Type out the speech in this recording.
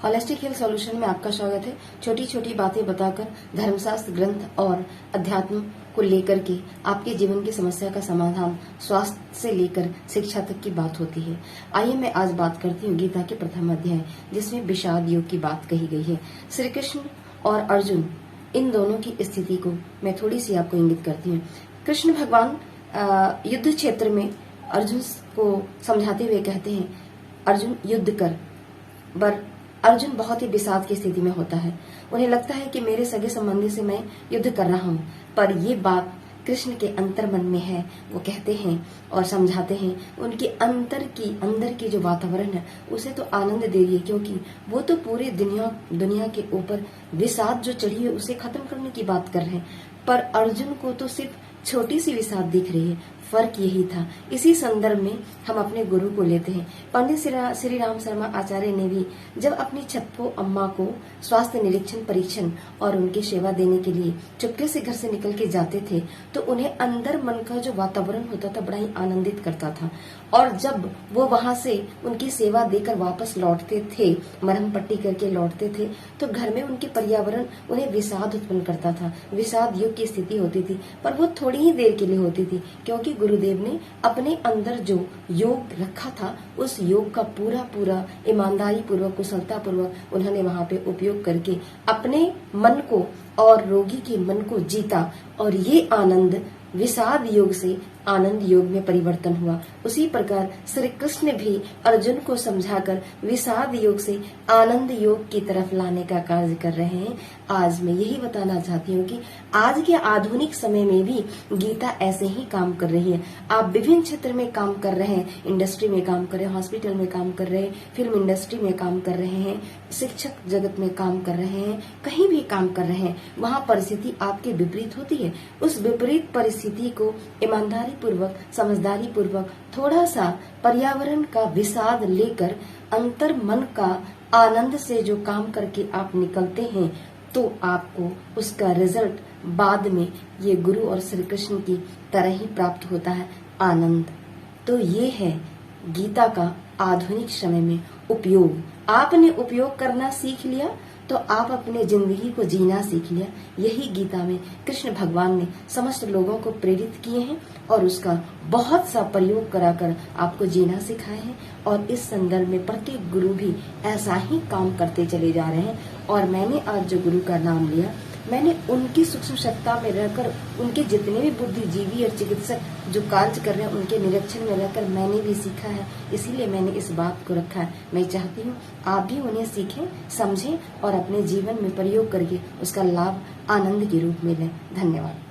Holistic health solution में आपका स्वागत है। छोटी छोटी बातें बताकर धर्मशास्त्र ग्रंथ और अध्यात्म को लेकर के आपके जीवन की समस्या का समाधान स्वास्थ्य से लेकर शिक्षा तक की बात होती है। आइए मैं आज बात करती हूँ गीता के प्रथम अध्याय, जिसमें विषाद योग की बात कही गई है। श्री कृष्ण और अर्जुन इन दोनों की स्थिति को मैं थोड़ी सी आपको इंगित करती हूँ। कृष्ण भगवान युद्ध क्षेत्र में अर्जुन को समझाते हुए कहते हैं, अर्जुन युद्ध कर। पर अर्जुन बहुत ही विषाद की स्थिति में होता है। उन्हें लगता है कि मेरे सगे संबंधी से मैं युद्ध कर रहा हूँ, पर ये बात कृष्ण के अंतर मन में है। वो कहते हैं और समझाते हैं, उनके अंदर की जो वातावरण है उसे तो आनंद दे रही है, क्योंकि वो तो पूरे दुनिया के ऊपर विषाद जो चढ़ी है उसे खत्म करने की बात कर रहे हैं, पर अर्जुन को तो सिर्फ छोटी सी विषाद दिख रही है। फर्क यही था। इसी संदर्भ में हम अपने गुरु को लेते हैं। पंडित श्री राम शर्मा आचार्य ने भी जब अपनी छप्पो अम्मा को स्वास्थ्य निरीक्षण परीक्षण और उनकी सेवा देने के लिए चुपके से घर से निकल के जाते थे, तो उन्हें अंदर मन का जो वातावरण होता था बड़ा ही आनंदित करता था। और जब वो वहां से उनकी सेवा देकर वापस लौटते थे, मरहम पट्टी करके लौटते थे, तो घर में उनके पर्यावरण उन्हें विषाद उत्पन्न करता था। विषाद योग की स्थिति होती थी, पर वो थोड़ी ही देर के लिए होती थी, क्योंकि गुरुदेव ने अपने अंदर जो योग रखा था उस योग का पूरा ईमानदारी पूर्वक, कुशलता पूर्वक उन्होंने वहां पे उपयोग करके अपने मन को और रोगी के मन को जीता, और ये आनंद विषाद योग से आनंद योग में परिवर्तन हुआ। उसी प्रकार श्री कृष्ण भी अर्जुन को समझाकर विषाद योग से आनंद योग की तरफ लाने का कार्य कर रहे हैं। आज मैं यही बताना चाहती हूँ कि आज के आधुनिक समय में भी गीता ऐसे ही काम कर रही है। आप विभिन्न क्षेत्र में काम कर रहे हैं, इंडस्ट्री में काम कर रहे हैं, हॉस्पिटल में काम कर रहे हैं, फिल्म इंडस्ट्री में काम कर रहे हैं, शिक्षक जगत में काम कर रहे हैं, कहीं भी काम कर रहे हैं, वहाँ परिस्थिति आपके विपरीत होती है। उस विपरीत परिस्थिति को ईमानदारी पूर्वक, समझदारी पूर्वक, थोड़ा सा पर्यावरण का विषाद लेकर अंतर मन का आनंद से जो काम करके आप निकलते हैं, तो आपको उसका रिजल्ट बाद में ये गुरु और श्री कृष्ण की तरह ही प्राप्त होता है, आनंद। तो ये है गीता का आधुनिक समय में उपयोग। आपने उपयोग करना सीख लिया तो आप अपने जिंदगी को जीना सीख लिया। यही गीता में कृष्ण भगवान ने समस्त लोगों को प्रेरित किए हैं और उसका बहुत सा प्रयोग कराकर आपको जीना सिखाए हैं। और इस संदर्भ में प्रत्येक गुरु भी ऐसा ही काम करते चले जा रहे हैं। और मैंने आज जो गुरु का नाम लिया, मैंने उनकी सूक्ष्म सत्ता में रहकर, उनके जितने भी बुद्धिजीवी और चिकित्सक जो कार्य कर रहे हैं उनके निरीक्षण में रहकर मैंने भी सीखा है, इसीलिए मैंने इस बात को रखा है। मैं चाहती हूँ आप भी उन्हें सीखें, समझें और अपने जीवन में प्रयोग करके उसका लाभ आनंद के रूप में लें। धन्यवाद।